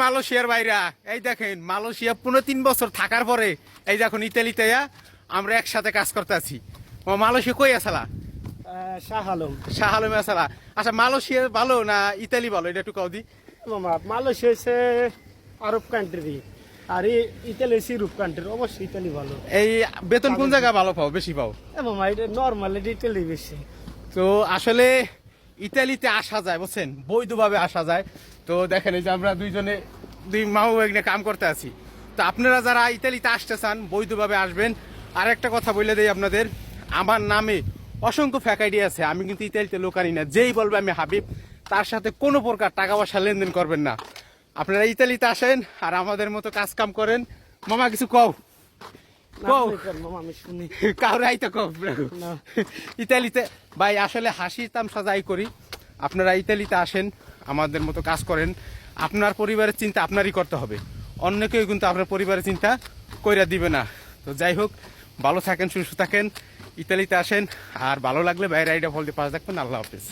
মালয়েশিয়ার বাইরা এই দেখেন, মালয়েশিয়া 3.5 বছর থাকার পরে এই দেখুন ইতালিতে আমরা একসাথে কাজ করতে আছি। মালয়েশিয়া কই আসলা? শাহ আলম। শাহ আলমে আসলা। আচ্ছা, মালয়েশিয়া ভালো না ইতালি ভালো, এটা একটু কও দি। মামা মালয়েশিয়া হচ্ছে আরব কান্ট্রি, আর ইতালি হচ্ছে ইউরোপ কান্ট্রি, অবশ্যই ইতালি ভালো। এই বেতন কোন জায়গায় ভালো পাও, বেশি পাও? মামা এটা নর্মাল, এটা ইতালি বেশি। তো আসলে ইতালিতে আসা যায় বুঝছেন, বৈধভাবে আসা যায়। তো দেখেন এই যে আমরা দুই মাও এখানে কাম করতে আছি। তো আপনারা যারা ইতালিতে আসতে চান বৈধভাবে আসবেন। আর একটা কথা বলে দেই আপনাদের, আমার নামে অসংখ্য ফ্যাক আইডি আছে। আমি কিন্তু ইতালিতে লোক আনি না। যেই বলবে আমি হাবিব, তার সাথে কোনো প্রকার টাকা পয়সা লেনদেন করবেন না। আপনারা ইতালিতে আসেন আর আমাদের মতো কাজ কাম করেন। মামা কিছু কও। মামা আমি শুনি কাউরে আইতে কও। না। ইতালিতে ভাই আসলে হাসি তামসা যাই করি, আপনারা ইতালিতে আসেন, আমাদের মতো কাজ করেন। আপনার পরিবারের চিন্তা আপনারই করতে হবে, অন্য কেউ কিন্তু আপনার পরিবারের চিন্তা কইরা দিবে না। তো যাই হোক, ভালো থাকেন, সুস্থ থাকেন, ইতালিতে আসেন। আর ভালো লাগলে বাইরে আইডা ফল দিয়ে পাশে থাকবেন। আল্লাহ হাফেজ।